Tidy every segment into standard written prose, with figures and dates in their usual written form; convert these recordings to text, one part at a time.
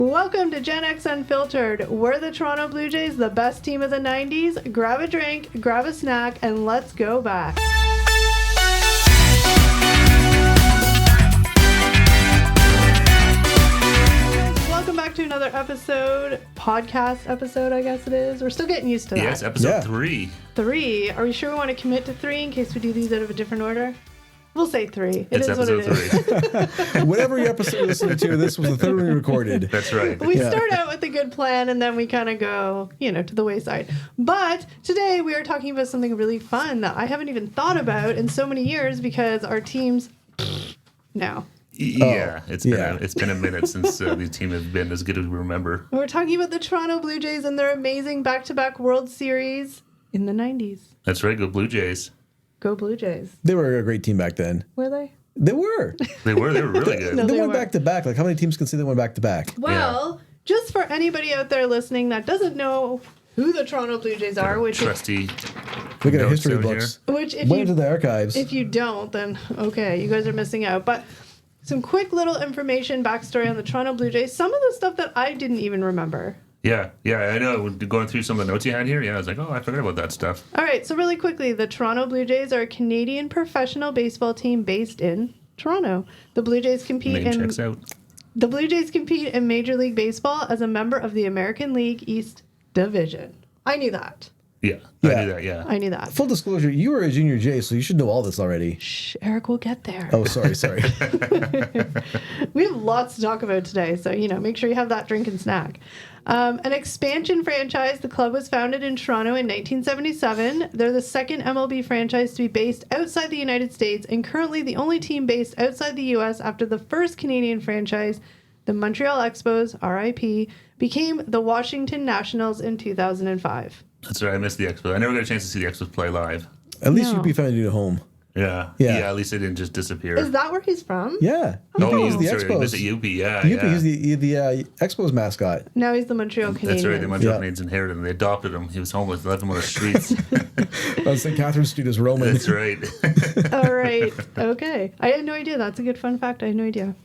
Welcome to Gen X Unfiltered. We're the Toronto Blue Jays, the best team of the 90s. Grab a drink, grab a snack, and let's go back. Welcome back to another podcast episode, I guess it is. We're still getting used to that. Yes, episode 3. 3. Are we sure we want to commit to 3 in case we do these out of a different order? We'll say 3. It's episode 3. Whatever episode you're listening to, this was the third one we recorded. That's right. We start out with a good plan and then we kind of go, to the wayside. But today we are talking about something really fun that I haven't even thought about in so many years because our teams now. Yeah, it's been a minute since the team have been as good as we remember. We're talking about the Toronto Blue Jays and their amazing back-to-back World Series in the 90s. That's right, go Blue Jays. Go Blue Jays. They were a great team back then. Were they? They were. They were really good. No, they went were. back to back. Like, how many teams can say they went back to back? Well, just for anybody out there listening that doesn't know who the Toronto Blue Jays are, which Trusty. Look at our notes history out books. Which if Went you into the archives. If you don't, then okay, you guys are missing out. But some quick little information, backstory on the Toronto Blue Jays. Some of the stuff that I didn't even remember. Yeah, I know. Going through some of the notes you had here, I was like, I forgot about that stuff. All right, so really quickly, the Toronto Blue Jays are a Canadian professional baseball team based in Toronto. The Blue Jays compete Name checks out. The Blue Jays compete in Major League Baseball as a member of the American League East Division. I knew that. Yeah, I knew that, yeah. I knew that. Full disclosure, you were a junior J, so you should know all this already. Shh, Eric will get there. Oh, sorry. We have lots to talk about today, so, make sure you have that drink and snack. An expansion franchise, the club was founded in Toronto in 1977. They're the second MLB franchise to be based outside the United States and currently the only team based outside the U.S. after the first Canadian franchise, the Montreal Expos, RIP, became the Washington Nationals in 2005. That's right, I missed the Expos. I never got a chance to see the Expos play live. At least No. UP found you at home. Yeah, at least they didn't just disappear. Is that where he's from? Yeah. he's the the Expos. Expos. UP, yeah. He's the Expos mascot. Now he's the Montreal Canadiens. That's right, the Montreal Canadiens inherited him. They adopted him. He was homeless. They left him on the streets. St. Catharines Street is Roman. That's right. All right. Okay. I had no idea. That's a good fun fact. I had no idea.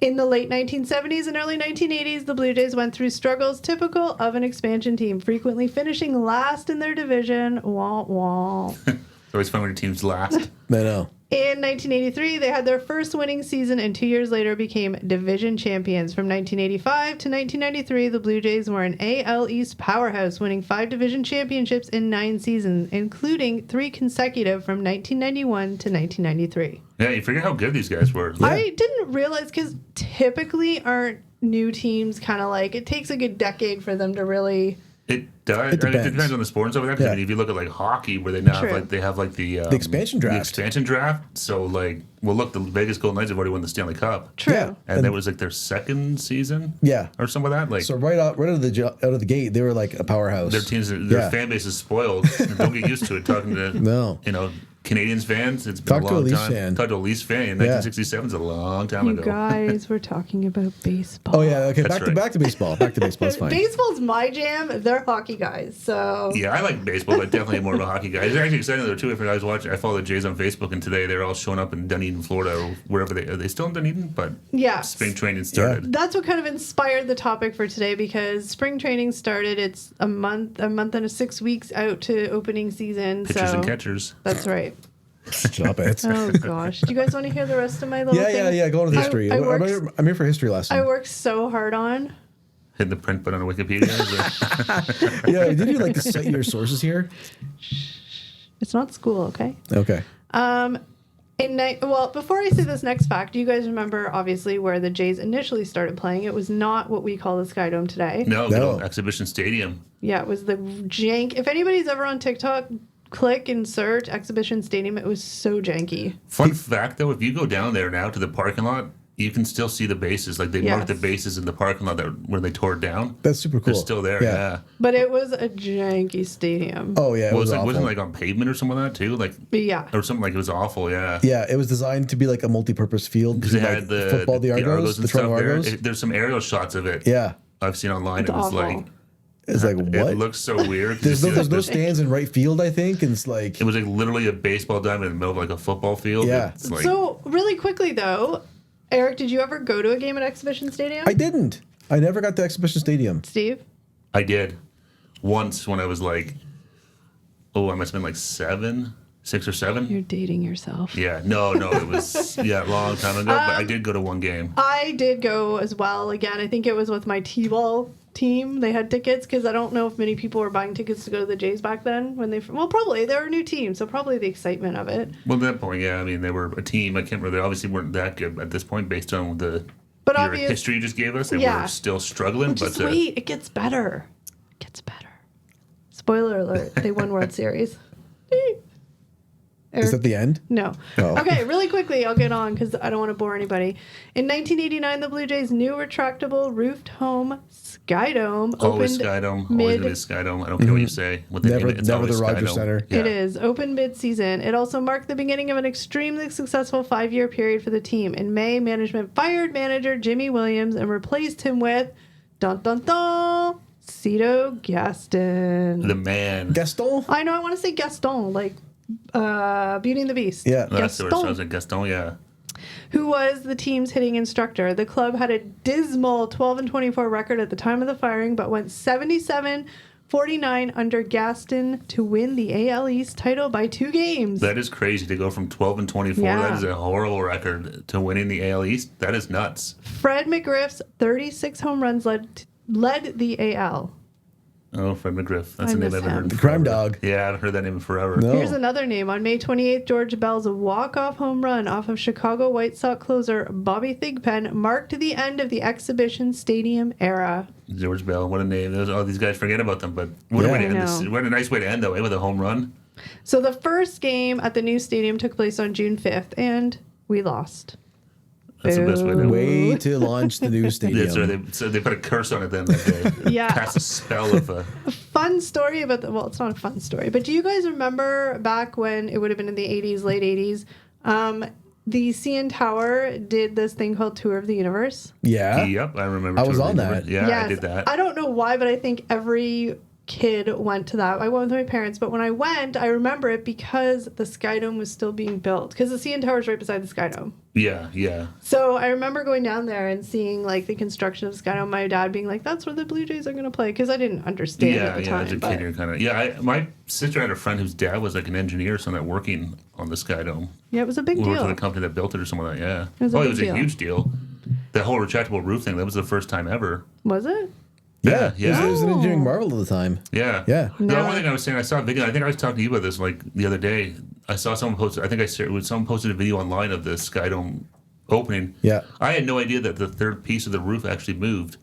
In the late 1970s and early 1980s, the Blue Jays went through struggles typical of an expansion team, frequently finishing last in their division. Wah, wah. It's always fun when your team's last. I know. In 1983, they had their first winning season and 2 years later became division champions. From 1985 to 1993, the Blue Jays were an AL East powerhouse, winning 5 division championships in 9 seasons, including 3 consecutive from 1991 to 1993. Yeah, you forget how good these guys were. Yeah. I didn't realize, because typically aren't new teams kind of like, it takes a good decade for them to really... It does. It depends. It depends on the sport and stuff like that. 'Cause, Yeah. I mean, if you look at like hockey, where they now True. have the expansion draft. The expansion draft. So look, the Vegas Golden Knights have already won the Stanley Cup. True. Yeah. And that was like their second season. Yeah. Or some of that. Like So right out of the gate, they were like a powerhouse. their fan base is spoiled. Don't get used to it. Talking to No. Canadians fans, it's been Talk a to a long Leafs time. fan. Talk to a Leafs fan in 1967 is a long time You ago. guys were talking about baseball. Oh, yeah. Okay. That's right. Back to baseball. Back to baseball. It's fine. Baseball's my jam. They're hockey guys, so... Yeah, I like baseball, but definitely more of a hockey guy. It's actually exciting though too. If I follow the Jays on Facebook, and today they're all showing up in Dunedin, Florida, or wherever are they still in Dunedin? But Yes. spring training started. That's what kind of inspired the topic for today, because spring training started. It's a month and 6 weeks out to opening season. Pitchers so and catchers. That's right. Stop it. Oh gosh, do you guys want to hear the rest of my little thing? Yeah. Go into history. I I'm here for history lesson. I worked so hard on. Hitting the print button on Wikipedia. Yeah. Did you like to cite your sources here? It's not school, okay? Okay. Before I say this next fact, do you guys remember obviously where the Jays initially started playing? It was not what we call the Sky Dome today. No, good old Exhibition Stadium. Yeah, it was the jank. If anybody's ever on TikTok, click and search Exhibition Stadium. It was so janky. Fun fact though, if you go down there now to the parking lot, you can still see the bases. Like they marked the bases in the parking lot where they tore it down. That's super cool. They're still there, yeah. But it was a janky stadium. Oh yeah, it was awful. Wasn't it like on pavement or something like that too? Like Yeah. or something like it was awful, yeah. Yeah, it was designed to be like a multi-purpose field. Because it had the football, the Argos, and the Toronto stuff there. Argos. There's some aerial shots of it. Yeah, I've seen online. It's It was awful. like it's like what? It looks so weird. There's no stands in right field. I think and it's like It was like literally a baseball diamond in the middle of like a football field. Yeah. It's like, So really quickly though, Eric, did you ever go to a game at Exhibition Stadium? I didn't. I never got to Exhibition Stadium. Steve? I did once when I was like, I must have been like 6 or 7. You're dating yourself. Yeah, no, it was a long time ago. But I did go to one game. I did go as well. Again, I think it was with my T-ball team. They had tickets because I don't know if many people were buying tickets to go to the Jays back then. Probably they were a new team, so probably the excitement of it. Well, at that point, yeah, I mean they were a team. I can't remember. They obviously weren't that good at this point, based on the history you just gave us. They were still struggling. Just wait, it gets better. It gets better. Spoiler alert: they won World Series. Is that the end? No. Oh. Okay, really quickly, I'll get on because I don't want to bore anybody. In 1989, the Blue Jays' new retractable roofed home Sky Dome Always opened Sky Dome. Always it is Sky Dome. I don't care what you say. What they Never, name it, it's never always the Sky Rogers Dome. Center. Yeah. It is open mid-season. It also marked the beginning of an extremely successful 5-year period for the team. In May, management fired manager Jimmy Williams and replaced him with dun dun dun Cito Gaston. The man. Gaston? I know. I want to say Gaston, like Beauty and the Beast. Yeah. That's what it Gaston. sounds like. Gaston, yeah. Who was the team's hitting instructor. The club had a dismal 12-24 record at the time of the firing, but went 77-49 under Gaston to win the AL East title by 2 games. That is crazy to go from 12-24. Yeah. That is a horrible record to winning the AL East. That is nuts. Fred McGriff's 36 home runs led the AL. Oh, Fred McGriff. That's I a name miss I've heard. him. The crime dog. Yeah, I haven't heard that name in forever. No. Here's another name. On May 28th, George Bell's walk-off home run off of Chicago White Sox closer Bobby Thigpen marked the end of the Exhibition Stadium era. George Bell, what a name. All these guys forget about them, but what a way to end this. What a nice way to end, though, with a home run. So the first game at the new stadium took place on June 5th, and we lost. That's the best way to Way to launch the new stadium. So they put a curse on it then that day. Yeah. Cast a spell of Fun story about well, it's not a fun story, but do you guys remember back when it would have been in the 80s, late 80s, the CN Tower did this thing called Tour of the Universe? Yeah. Yep, I remember. I was Tour of on the that. Universe. Yeah, Yes. I did that. I don't know why, but I think every kid went to that. I went with my parents, but when I went, I remember it because the Sky Dome was still being built, because the CN Tower is right beside the Sky Dome. Yeah. So I remember going down there and seeing like the construction of the Sky Dome. My dad being like, "That's where the Blue Jays are going to play," because I didn't understand at the time. As a kid, you're kind of my sister had a friend whose dad was like an engineer, so that working on the Sky Dome. Yeah, it was a big We worked deal. for the company that built it or something like that. Yeah. It was a it big was deal. a huge deal. The whole retractable roof thing, that was the first time ever. Was it? Yeah. Yeah. It was an Oh. engineering marvel at the time. Yeah. Yeah. The No. only thing I was saying, I saw a video. I think I was talking to you about this like the other day. I saw someone post. I think someone posted a video online of the Sky Dome opening. Yeah. I had no idea that the third piece of the roof actually moved.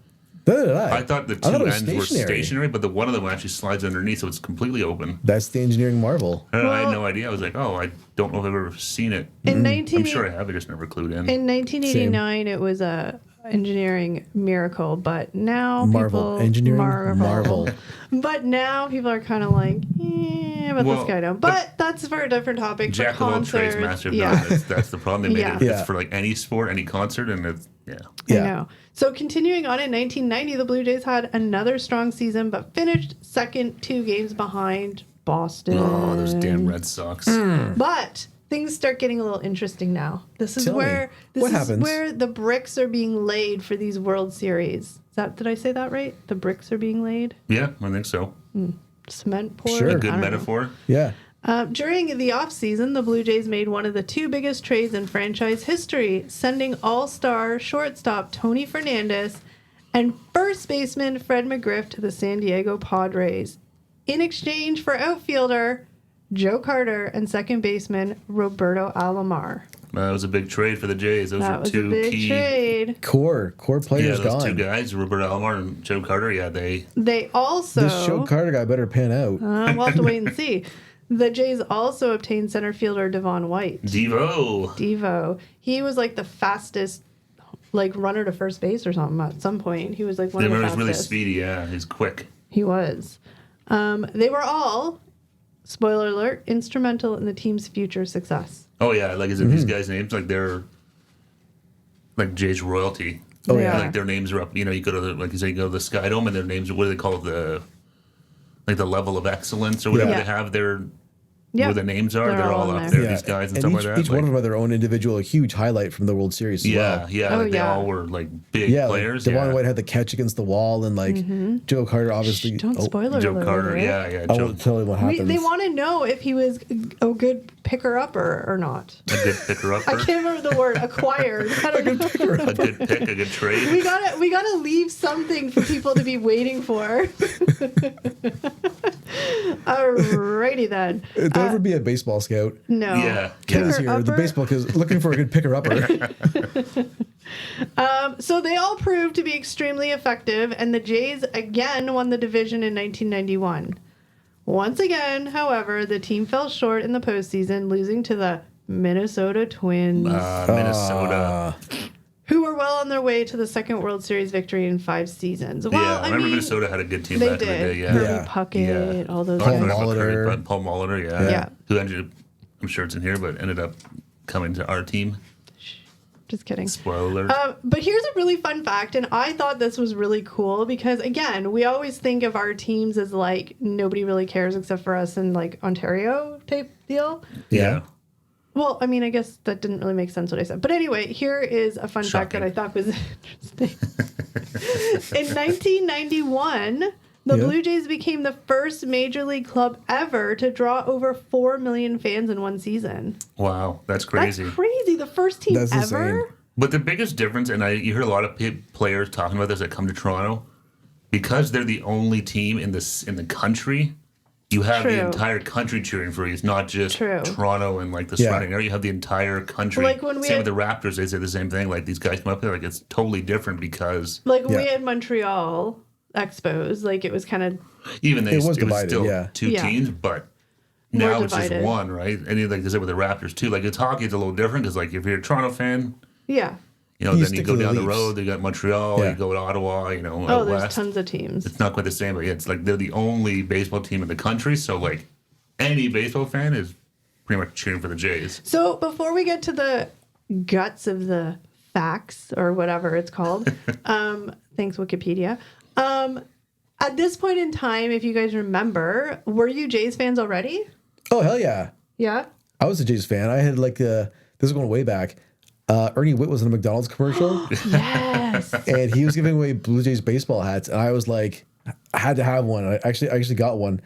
Neither did I. I thought the two it was ends were stationary, but the one of them actually slides underneath, so it's completely open. That's the engineering marvel. I had Well- no idea. I was like, I don't know if I've ever seen it. In 19 I'm sure I have. I just never clued in. in 1989, it was a engineering miracle, but now Marvel. people Engineering marvel. marvel. But now people are kind of like, about the Sky Dome. But that's for a different topic. Jack for of all concerts. trades, master of Yeah. none. That's the problem. They made Yeah. it Yeah. it's for like any sport, any concert, and it's I Yeah. know. So continuing on in 1990, the Blue Jays had another strong season, but finished second, 2 games behind Boston. Oh, those damn Red Sox. But things start getting a little interesting now. This is Tell me. where What happens? where the bricks are being laid for these World Series. Did I say that right? The bricks are being laid. Yeah, I think so. Cement poured. Sure. A I good don't know. metaphor. Yeah. During the offseason, the Blue Jays made one of the 2 biggest trades in franchise history, sending all-star shortstop Tony Fernandez and first baseman Fred McGriff to the San Diego Padres in exchange for outfielder Joe Carter and second baseman Roberto Alomar. That was a big trade for the Jays. Those That were was a two big key. trade. Core Yeah, players those gone. two guys, Roberto Alomar and Joe Carter. Yeah, they. They also... This Joe Carter guy better pan out. we'll have to wait and see. The Jays also obtained center fielder Devon White. Devo. He was like the fastest runner to first base or something at some point. He was like one They of the were fastest. really speedy. Yeah, he's quick. He was. They were all, spoiler alert, instrumental in the team's future success. Oh yeah, like is it these guys' names? Like they're like Jays royalty. Oh, They yeah. are. Like their names are up. You know, you go to like you say, you go to the Sky Dome, and their names. What do they call it? The level of excellence or whatever Yeah. they have. Their Yeah. where the names are. They're They're all all in up there. there. These guys and and stuff each, like that. each one of them have their own individual, huge highlight from the World Series as yeah, well. yeah. Oh, Like they yeah. all were like big Yeah, players. Like Devon yeah. White had the catch against the wall, and like Joe Carter obviously. Don't spoiler Joe alert, Carter. right? Yeah. I Joe, won't tell you what We, happens. they want to know if he was a good picker-upper or not. a good picker I upper. can't remember the word. Acquired. I don't know. A good pick. A good trade. We gotta leave something for people to be waiting for. Alrighty then. Don't ever be a baseball scout. No. Yeah. Ken's Yeah. here, the Picker-upper? baseball kid, looking for a good picker upper. So they all proved to be extremely effective, and the Jays again won the division in 1991. Once again, however, the team fell short in the postseason, losing to the Minnesota Twins, Minnesota. who were well on their way to the second World Series victory in 5 seasons. Well, Yeah, I remember Minnesota had a good team They back in the day. did. Yeah. Kirby Yeah. Puckett, all those Paul guys. Molitor. Paul Molitor, yeah. Yeah. Who ended up, I'm sure it's in here, but ended up coming to our team. Just kidding. Spoiler alert. But here's a really fun fact, and I thought this was really cool because, again, we always think of our teams as like nobody really cares except for us in like Ontario type deal. yeah. Well, I mean, I guess that didn't really make sense what I said. But anyway, here is a fun fact that Shocking. I thought was interesting. In 1991, the Yeah. Blue Jays became the first major league club ever to draw over 4 million fans in one season. Wow, that's crazy. That's crazy. The first team That's ever. insane. But the biggest difference, and you hear a lot of players talking about this that come to Toronto, because they're the only team in the country. You have True. the entire country cheering for you. It's not just True. Toronto and like the Yeah. surrounding area. You have the entire country. Like when we same had- with the Raptors, they say the same thing. Like these guys come up there, like it's totally different because Like when we Yeah. had Montreal Expos, like it was kind of even they, It was it was divided, still yeah. two Yeah. teams, but More now it's just divided. one, right? And like they said with the Raptors too, like it's hockey, it's a little different because like if you're a Toronto fan, yeah. you know, You then you stick go to the down the Leafs. road, they got Montreal, Yeah. you go to Ottawa, you know, Oh, out there's west. tons of teams. It's not quite the same, but yeah, it's like they're the only baseball team in the country, so like any baseball fan is pretty much cheering for the Jays. So before we get to the guts of the facts or whatever it's called, thanks Wikipedia. At this point in time, if you guys remember, were you Jays fans already? Oh hell yeah! Yeah. I was a Jays fan. I had like this is going way back. Ernie Witt was in a McDonald's commercial, Yes. and he was giving away Blue Jays baseball hats, and I was like, I had to have one. I actually got one,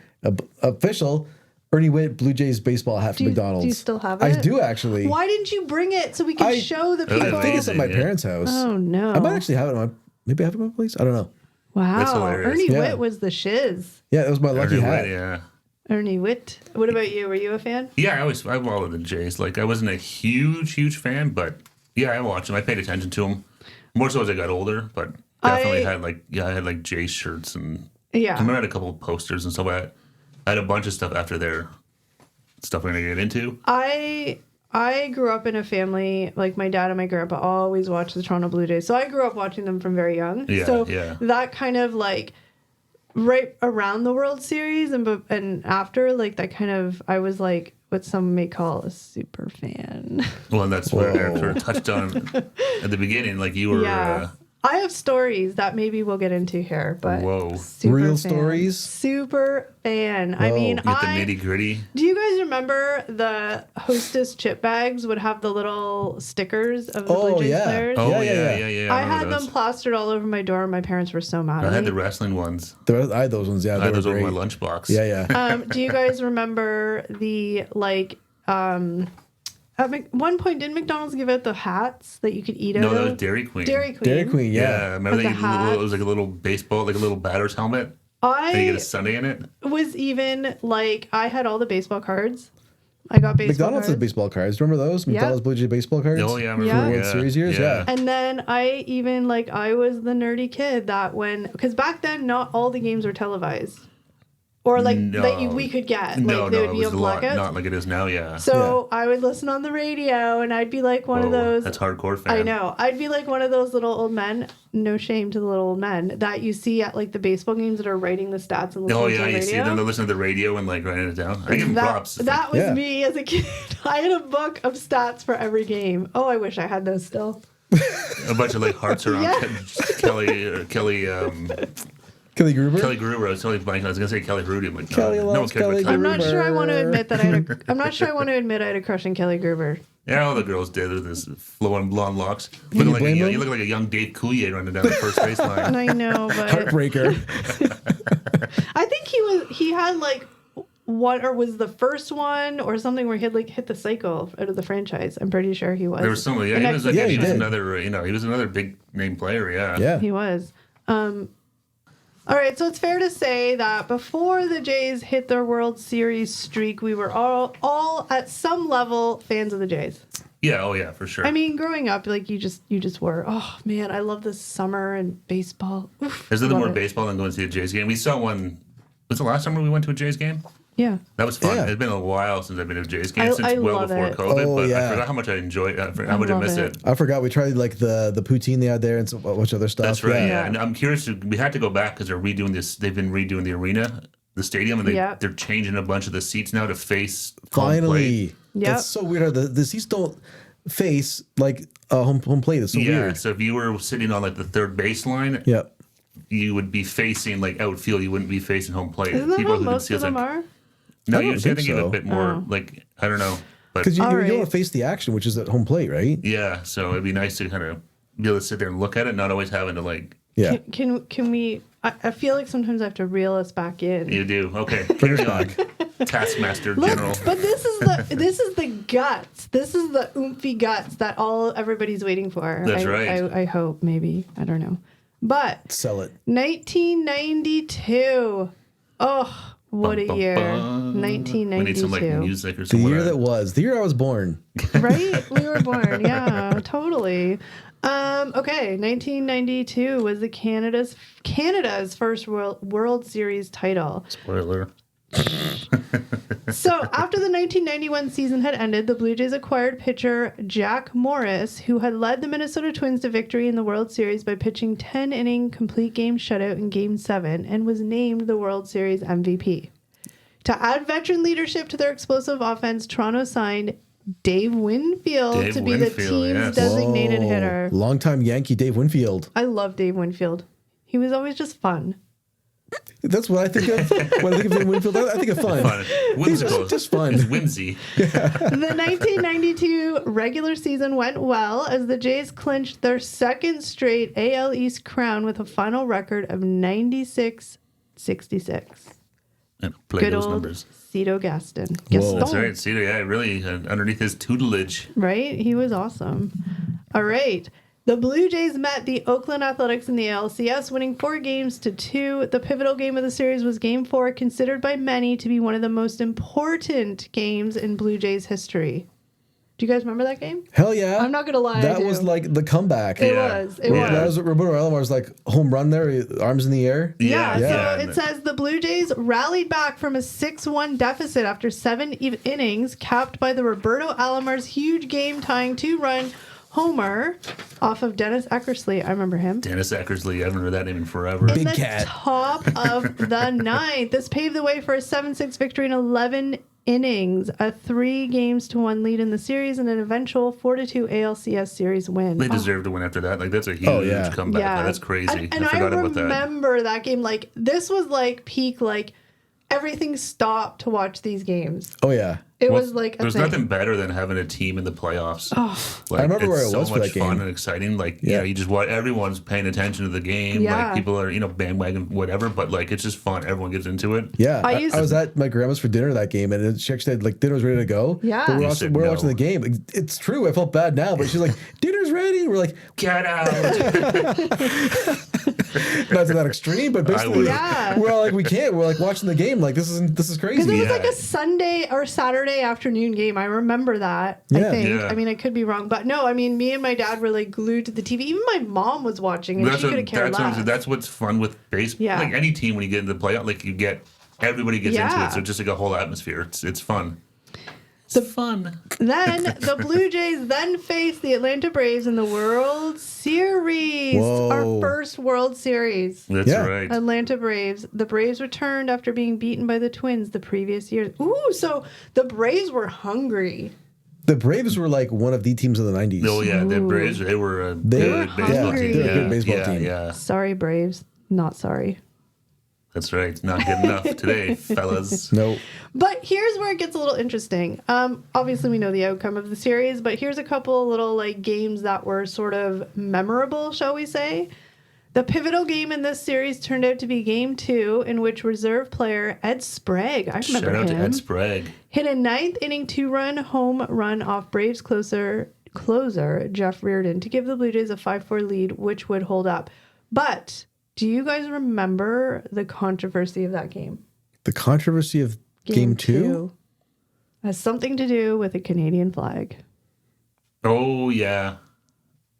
official Ernie Witt Blue Jays baseball hat from McDonald's. Do you still have I it? do actually. Why didn't you bring it so we could I- show the Oh, people? I think it's at my Yeah. parents' house. Oh no. I might actually have it. Maybe I have it at my place. I don't know. That's Wow. hilarious. Ernie Yeah. Witt was the shiz. Yeah, that was my lucky Ernie hat. Witt, yeah. Ernie Witt. What about you? Were you a fan? Yeah, I followed the Jays. Like I wasn't a huge fan, but yeah, I watched them. I paid attention to them more so as I got older. But definitely I had like Jays shirts and Yeah. I remember I had a couple of posters and stuff like that. I had a bunch of stuff after their stuff we're gonna get into. I grew up in a family, like my dad and my grandpa always watched the Toronto Blue Jays. So I grew up watching them from very young. Yeah, so yeah. that kind of like right around the World Series and after, like that kind of, I was like what some may call a super fan. Well, and that's where Eric Whoa. sort of touched on at the beginning. Like you were, Yeah. I have stories that maybe we'll get into here, but Whoa. super Real fan. stories? Super fan. I Whoa. mean, you get the nitty gritty. do you guys remember the Hostess chip bags would have the little stickers of the Blue Oh, Jays yeah. players? Oh Yeah. yeah. I remember had those. them plastered all over my door. My parents were so mad I at had me. the wrestling ones. I had those ones. Yeah, I they had were those over great. my lunchbox. Yeah. Do you guys remember the like? At one point, didn't McDonald's give out the hats that you could eat out No, of? that was Dairy Queen. Dairy Queen. Dairy Queen. Yeah, Yeah. remember With that the it was like a little baseball, like a little batter's helmet. And you get a I Sunday in it. was even like, I had all the baseball cards. I got baseball McDonald's had cards. baseball cards. Remember those? McDonald's Blue Jay baseball cards? Oh yeah, I remember. Yeah. World Series years? Yeah. And then I even like I was the nerdy kid that because back then not all the games were televised, or like we could get like No, they no, would it be was on a lot, blackouts. not like it is now. Yeah. So I would listen on the radio, and I'd be like one of Whoa, those. That's hardcore fan. I know. I'd be like one of those little old men. No shame to the little old men that you see at like the baseball games that are writing the stats and listening Oh to yeah, the you radio. see them. They listen to the radio and like writing it down. I give them props. That was Yeah. me as a kid. I had a book of stats for every game. Oh, I wish I had those still. A bunch of like hearts around Yeah. Kelly. Kelly Kelly Gruber. Kelly Gruber. I was totally blanking. I was gonna say Kelly Hrudey. I'm like, Kelly no, loves Kelly I'm not Gruber. sure I want to admit that I'm not sure I want to admit I had a crush on Kelly Gruber. Yeah, all the girls did with this flowing blonde locks. you Looking like blame them? you look like a young Dave Coulier running down the first baseline. I know, but Heartbreaker. I think he had like what, or was the first one or something where he had like hit the cycle out of the franchise. I'm pretty sure he was. There was somebody. Yeah, And he was like Yeah, he he was did. another. He was another big name player. Yeah. Yeah. He was. All right, so it's fair to say that before the Jays hit their World Series streak, we were all at some level fans of the Jays. Yeah. Oh yeah, for sure. I mean, growing up, like you just were. Oh man, I love this summer and baseball. Oof, There's nothing love more it. baseball than going to see a Jays game. We saw one. Was the last summer we went to a Jays game? Yeah. That was fun. Yeah. It's been a while since I've been to a Jays game, I since well love before it. COVID. Oh, but yeah. I forgot how much I enjoyed. How much I love miss it. it. I forgot we tried like the poutine they had there and so much other stuff. That's right. Yeah. Yeah. And I'm curious. We had to go back because they're redoing this. They've been redoing the arena, the stadium, and they're changing a bunch of the seats now to face home plate. Finally. Yep. That's so weird. how The seats don't face like home plate. It's so Yeah. weird. So if you were sitting on like the third baseline, Yeah. you would be facing like outfield. You wouldn't be facing home plate. Isn't that how who can most see of us, them like, are? No, I don't usually I think think you have a so. bit more Oh. like I don't know, but Because you All don't right. want to face the action, which is at home plate, right? yeah. So it'd be nice to kind of be able to sit there and look at it, not always having to like. Yeah. Can we? I feel like sometimes I have to reel us back in. You do okay. Bring us Carry on. back. Taskmaster Look, General. but this is the guts. This is the oomphy guts that everybody's waiting for. That's right. I hope, maybe, I don't know. But Sell it. 1992. Oh, what a Bum, bum, year! bum. 1992. We need some like music or The something. year that was. The year I was born. Right? We were born. Yeah, totally. Okay, 1992 was the Canada's first World Series title. Spoiler. So, after the 1991 season had ended, the Blue Jays acquired pitcher Jack Morris, who had led the Minnesota Twins to victory in the World Series by pitching 10-inning complete game shutout in Game 7 and was named the World Series MVP. To add veteran leadership to their explosive offense, Toronto signed Dave Winfield Dave to be the Winfield, team's yes. designated Whoa. hitter. Longtime Yankee Dave Winfield. I love Dave Winfield. He was always just fun. That's what I think of when I think of Dave Winfield. I think of fun. Fun. Whimsical. Just fun. It's whimsy. The 1992 regular season went well as the Jays clinched their second straight AL East crown with a final record of 96-66. And play Good those old numbers. Cito Gaston. Whoa. That's right. See, yeah, really underneath his tutelage. Right? He was awesome. All right. The Blue Jays met the Oakland Athletics in the ALCS, winning 4-2. The pivotal game of the series was Game 4, considered by many to be one of the most important games in Blue Jays history. Do you guys remember that game? Hell yeah. I'm not going to lie. That I do. was like the comeback. It Yeah. was. It Yeah. was. That was Roberto Alomar's like home run there, ardms in the air. Yeah, Yeah. so it says the Blue Jays rallied back from a 6-1 deficit after 7 innings, capped by the Roberto Alomar's huge game-tying 2-run homer off of Dennis Eckersley. I remember him. Dennis Eckersley. I haven't heard that name in forever. In Big the cat. top of the ninth. This paved the way for a 7-6 victory in 11 innings, a 3-1 lead in the series, and an eventual 4-2 ALCS series win. They deserve to win after that. Like that's a huge yeah. comeback. Yeah. Like, that's crazy. And I forgot about that. remember that game. Like, this was like peak, like, everything stopped to watch these games. Oh yeah. It Well, was like a there's thing. nothing better than having a team in the playoffs. Like, I remember it's where I so was for much that fun game. and exciting. Like, Yeah. you just watch everyone's paying attention to the game. Yeah. Like people are, bandwagon whatever, but like it's just fun. Everyone gets into it. Yeah, I I, used I to- was at my grandma's for dinner that game, and she actually said like dinner was ready to go. Yeah. but You we're said watching no. the game. Like, it's true. I felt bad now, but she's like, dinner's ready. And we're like, Get out! not to that extreme, but basically, would. Yeah. we're all like, we can't. We're like watching the game. Like this is Because crazy. it was Yeah. like a Sunday or Saturday afternoon game. I remember that. I Yeah. think. Yeah. I mean, I could be wrong, but no. I mean, me and my dad were like glued to the TV. Even my mom was watching, and she could have cared less. That's what's fun with baseball. Yeah. Like any team, when you get into the playoff, like everybody gets into Yeah. it. So just like a whole atmosphere. It's fun. It's fun. Then the Blue Jays then faced the Atlanta Braves in the World Series. Whoa. Our first World Series. That's Yeah. right. Atlanta Braves. The Braves returned after being beaten by the Twins the previous year. Ooh, so the Braves were hungry. The Braves were like one of the teams of the 90s. Oh yeah, the Ooh. Braves. They were a They good were baseball hungry. team. They're a good baseball yeah, team. Yeah. Sorry, Braves. Not sorry. That's right. Not good enough today, fellas. No. But here's where it gets a little interesting. Obviously, we know the outcome of the series, but here's a couple little like games that were sort of memorable, shall we say. The pivotal game in this series turned out to be Game 2, in which reserve player Ed Sprague, I remember Shout out him, to Ed Sprague. hit a ninth inning 2-run home run off Braves closer Jeff Reardon to give the Blue Jays a 5-4 lead, which would hold up. But do you guys remember the controversy of that game? The controversy of Game 2? Has something to do with a Canadian flag. Oh, yeah.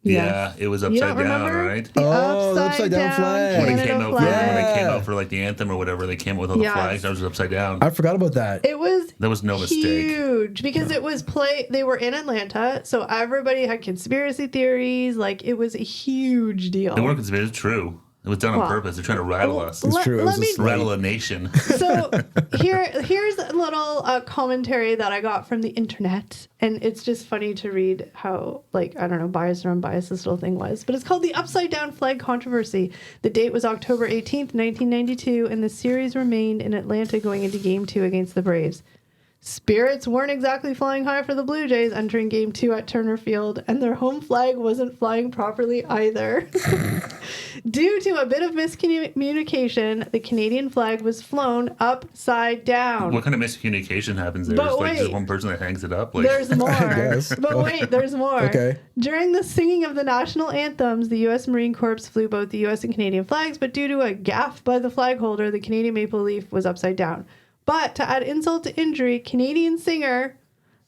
Yeah, Yes. it was You upside don't down, remember? right? The Oh, the upside upside-down down flag. When Canada it came out, flag. when it came out for like the anthem or whatever, they came out with all the Yes. flags. That was upside down. I forgot about that. It was That was no mistake. huge because it was they were in Atlanta, so everybody had conspiracy theories. Like, it was a huge deal. They weren't conspiracy. It's true. It was done on Well, purpose. They're trying to rattle us. It's true. It was let me- just like- Rattle a nation. So here's a little commentary that I got from the internet, and it's just funny to read how, like, I don't know, biased or unbiased this little thing was. But it's called the Upside Down Flag Controversy. The date was October 18th, 1992, and the series remained in Atlanta going into Game 2 against the Braves. Spirits weren't exactly flying high for the Blue Jays entering Game 2 at Turner Field, and their home flag wasn't flying properly either. Due to a bit of miscommunication, the Canadian flag was flown upside down. What kind of miscommunication happens there? But Is like wait. just one person that hangs it up? Like, There's more. guess. But wait, there's more. Okay. During the singing of the national anthems, the U.S. Marine Corps flew both the U.S. and Canadian flags, but due to a gaffe by the flag holder, the Canadian maple leaf was upside down. But to add insult to injury, Canadian singer,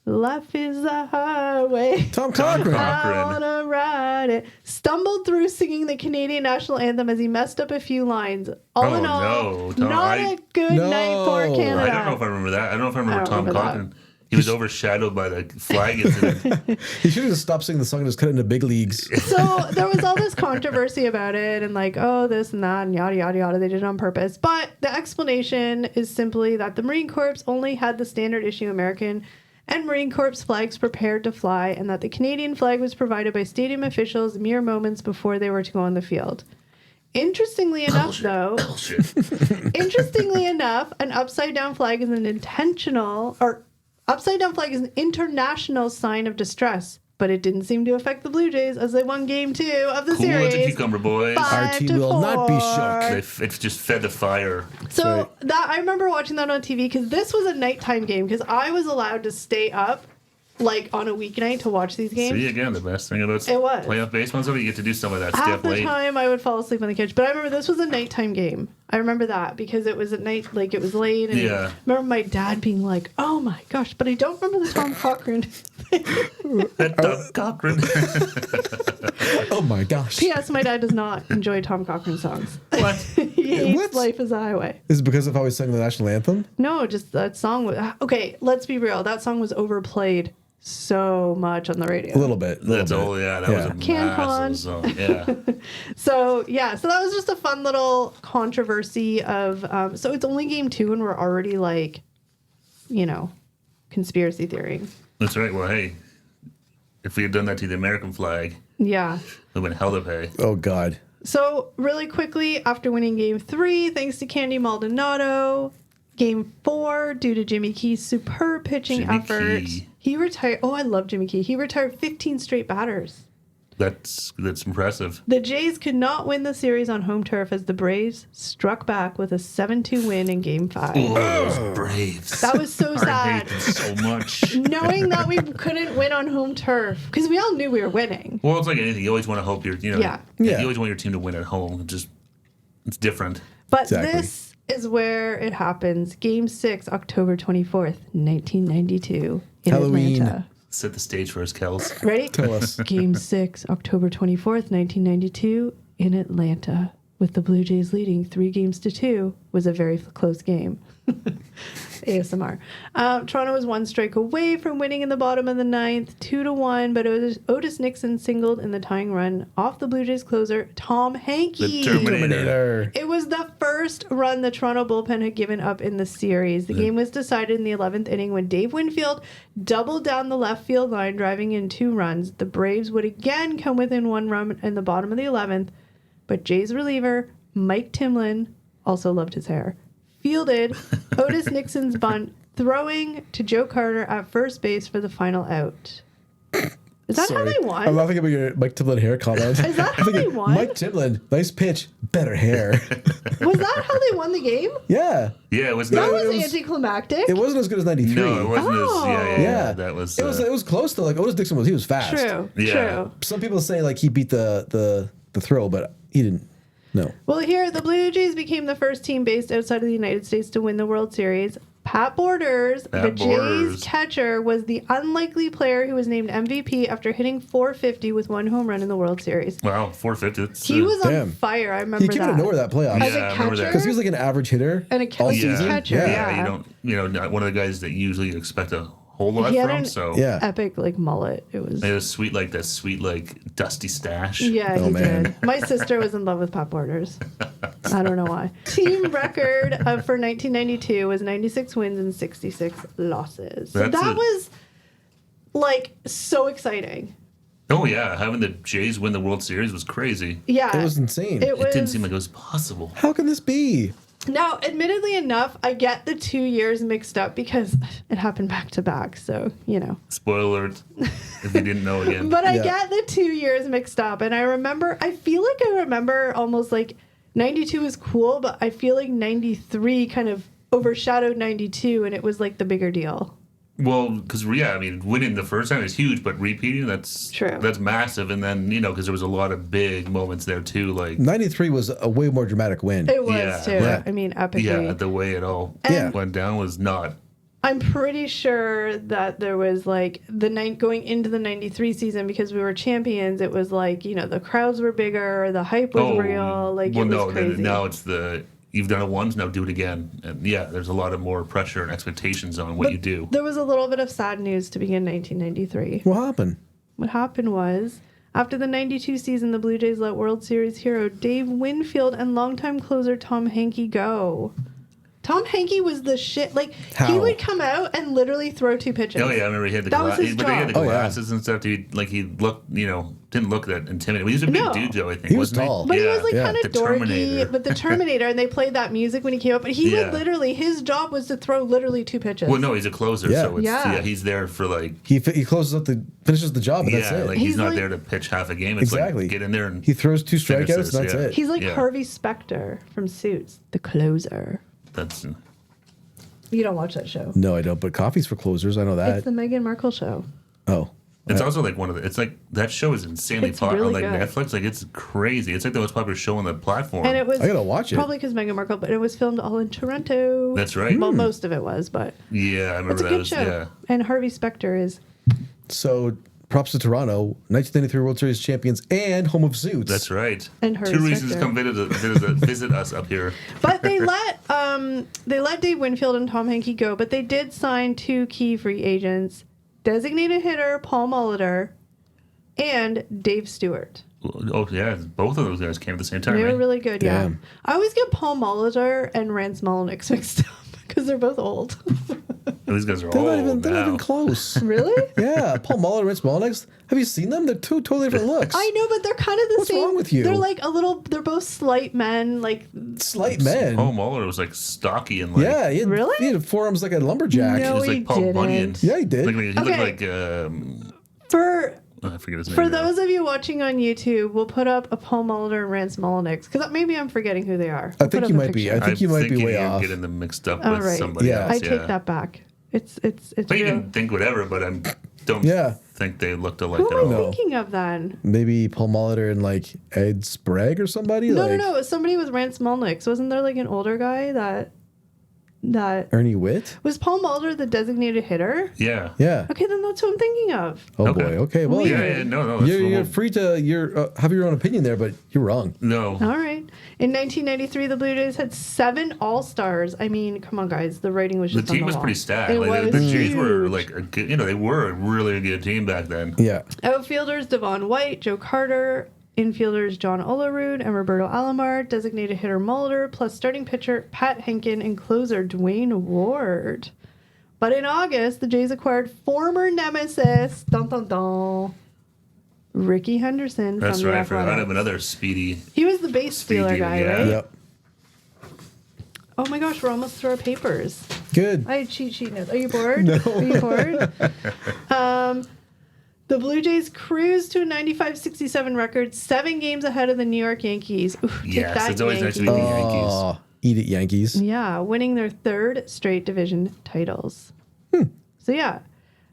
Life is a Highway, Tom Cochran. I wanna ride it, stumbled through singing the Canadian national anthem as he messed up a few lines. All in all, no, Tom, not a good No. night for Canada. I don't know if I remember that. I don't know if I remember I don't Tom remember Cotton. He was overshadowed by the flag incident. He should have just stopped singing the song and just cut it into big leagues. So there was all this controversy about it and like, oh, this and that and yada, yada, yada. They did it on purpose. But the explanation is simply that the Marine Corps only had the standard issue American and Marine Corps flags prepared to fly, and that the Canadian flag was provided by stadium officials mere moments before they were to go on the field. Interestingly enough, though, interestingly enough, an upside down flag is an international sign of distress, but it didn't seem to affect the Blue Jays as they won Game 2 of the Cool as a series. cucumber, boys. 5-4. RT will not be shook. It's just fed the fire. So right. that I remember watching that on TV because this was a nighttime game because I was allowed to stay up like on a weeknight to watch these games. See, again, the best thing about It was. playoff baseball is that you get to do some of that Half stuff the late. time I would fall asleep on the couch, but I remember this was a nighttime game. I remember that because it was at night, like it was late. And Yeah. I remember my dad being like, "Oh my gosh!" But I don't remember the Tom Cochran. That Tom Cochran. Oh my gosh. P.S. My dad does not enjoy Tom Cochran songs. What? He hates What? "Life Is a Highway." Is it because of how he sang the national anthem? No, just that song was okay. Let's be real. That song was overplayed so much on the radio. A little bit. That's all. Yeah, that was a Can Con. massive song. Yeah. So that was just a fun little controversy of. So it's only Game 2, and we're already like, conspiracy theory. That's right. Well, hey, if we had done that to the American flag, Yeah. it would have been hell to pay. Oh God. So really quickly, after winning Game 3, thanks to Candy Maldonado, Game 4, due to Jimmy Key's superb pitching Jimmy effort, Key. he retired. Oh, I love Jimmy Key. He retired 15 straight batters. That's impressive. The Jays could not win the series on home turf as the Braves struck back with a 7-2 win in Game 5. Oh, those Braves. That was so I sad. hate them so much. Knowing that we couldn't win on home turf, because we all knew we were winning. Well, it's like anything. You always want to hope you're, Yeah. Yeah. You always want your team to win at home. It's different. But Exactly. this is where it happens. Game 6, October 24th, 1992 in Halloween. Atlanta. Set the stage for us, Kels. Ready? Tell us. Game 6, October 24th, 1992 in Atlanta. With the Blue Jays leading 3-2, was a very close game. ASMR. Toronto was one strike away from winning in the bottom of the ninth, 2-1, but Otis Nixon singled in the tying run off the Blue Jays closer, Tom Hankey. The Terminator. It was the first run the Toronto bullpen had given up in the series. The game was decided in the 11th inning when Dave Winfield doubled down the left field line, driving in 2 runs. The Braves would again come within 1 run in the bottom of the 11th, but Jays reliever Mike Timlin also loved his hair, fielded Otis Nixon's bunt, throwing to Joe Carter at first base for the final out. Is that how they won? I'm laughing about your Mike Timlin hair comment. Is that how they won? Mike Timlin, nice pitch, better hair. Was that how they won the game? Yeah. Yeah, it was That not. was anticlimactic. It wasn't as good as 93. No, it wasn't Oh. as. Yeah. Yeah. That was. It was close though. Like Otis Nixon he was fast. True. Yeah. True. Some people say like he beat the throw, but he didn't. No. Well, here, the Blue Jays became the first team based outside of the United States to win the World Series. Pat Borders, the Jays catcher, was the unlikely player who was named MVP after hitting .450 with 1 home run in the World Series. Wow, 450. He was on Damn. fire. I remember He that. came out of nowhere that playoff. As Yeah, a I remember that. catcher? Because he was like an average hitter And a all catcher. season. Catcher, Yeah. You don't. Not one of the guys that usually you expect a whole lot He had from. an So Yeah. epic like mullet. It was. it was sweet, like that sweet, like dusty stash. Yeah, Oh, he man. did. My sister was in love with Pat Borders. I don't know why. Team record for 1992 was 96 wins and 66 losses. So That's that it. was like so exciting. Oh yeah, having the Jays win the World Series was crazy. Yeah, It was insane. It It was. didn't seem like it was possible. How can this be? Now, admittedly enough, I get the 2 years mixed up because it happened back to back. So Spoiler alert, if you didn't know again. But I Yeah. get the 2 years mixed up, and I feel like I remember almost like 92 was cool, but I feel like 93 kind of overshadowed 92, and it was like the bigger deal. Well, because winning the first time is huge, but repeating that's True. That's massive. And then because there was a lot of big moments there too, like 93 was a way more dramatic win. It was Yeah. too. Yeah. I mean, epically. the way it all Yeah. went down was not. I'm pretty sure that there was like going into the 93 season because we were champions. It was like, the crowds were bigger, the hype was real. Like, it was crazy. Now it's you've done it once, now do it again. And there's a lot of more pressure and expectations on what you do. There was a little bit of sad news to begin 1993. What happened? What happened was, after the 92 season, the Blue Jays let World Series hero Dave Winfield and longtime closer Tom Hankey go. Tom Hankey was the shit. Like, he How? would come out and literally throw 2 pitches. Oh yeah, I remember he had the That was his but he had the job. Oh, yeah. glasses and stuff. He looked, didn't look that intimidating. He was a big No. dude, Joe. I think He was wasn't tall. But he was like Yeah. kind The of dorky, Terminator. but the Terminator, and they played that music when he came up. But he would literally, his job was to throw literally 2 pitches. Well, no, he's a closer, Yeah. so it's, Yeah. he's there for like He finishes the job, and that's it. like He's he's not like- there to pitch half a game. It's Exactly. like get in there and He throws 2 finish strikeouts, this, and that's yeah. it. He's like Yeah. Harvey Specter from Suits, the closer. that's You don't watch that show. No, I don't. But coffee's for closers. I know It's that. the Meghan Markle show. Oh. it's also like it's like that show is insanely It's popular really on like good. Netflix. Like it's crazy. It's like the most popular show on the platform. And it was I gotta watch it. probably because Meghan Markle, but it was filmed all in Toronto. That's right. Well, most of it was, but Yeah, I remember it's a that. good Was, show. yeah. And Harvey Specter is So props to Toronto, 1993 World Series champions and home of Suits. That's right. And Harvey 2 reasons to Specter. come visit us up here. But they let Dave Winfield and Tom Hankey go, but they did sign 2 key free agents: designated hitter Paul Molitor and Dave Stewart. Oh yeah, both of those guys came at the same time. They were right? really good, yeah. Damn. I always get Paul Molitor and Rance Mulliniks mixed up because they're both old. These guys are They're all not now. even close. Really? Yeah, Paul Muller and Rich Mulliniks. Have you seen them? They're 2 totally different looks. I know, but they're kind of the What's same. wrong with you? They're like they're both slight men, like Slight men. Oh, Muller was like stocky and like Yeah, Really? he had forearms like a lumberjack. No, he was he like Paul didn't. Bunyan. Yeah, he did. Like, he looked Okay. like for I forget his name. For now. those of you watching on YouTube, we'll put up a Paul Molitor and Rance Mulliniks because maybe I'm forgetting who they are. I We'll think put you up a might be. picture. I think you might be way you're off. getting them mixed up All with right. somebody Yeah. else. I take that back. It's But you real. can think whatever, but I don't Yeah. think they looked alike Who at am I all. No. thinking of then? Maybe Paul Molitor and like Ed Sprague or somebody. No, like no, no. It was somebody with Rance Mulliniks. Wasn't there like an older guy that Ernie Witt. was Paul Molitor the designated hitter? Yeah. Yeah. Okay, then that's who I'm thinking of. Oh Okay. boy. Okay. Well, Weird. Yeah, no. That's you're the whole- free to have your own opinion there, but you're wrong. No. All right. In 1993, the Blue Jays had 7 All-Stars. I mean, come on, guys. The rating was The just on team the was wall. pretty stacked. It Like, was the Jays were huge. like a good, they were a really good team back then. Yeah. Outfielders Devon White, Joe Carter, infielders John Olerud and Roberto Alomar, designated hitter Molitor, plus starting pitcher Pat Henkin and closer Dwayne Ward. But in August, the Jays acquired former nemesis, dun dun dun, Ricky Henderson That's from the right. I forgot Athletics. of another speedy. He was the base stealer Speedy, guy, yeah. right? Yep. Oh my gosh, we're almost through our papers. Good. I had cheat sheet notes. Are you bored? No. Are you bored? The Blue Jays cruised to a 95-67 record, 7 games ahead of the New York Yankees. Ooh, take Yes, that, it's always nice to Yankees. beat the Yankees. Oh, eat it, Yankees. Yeah, winning their 3rd straight division titles. So yeah.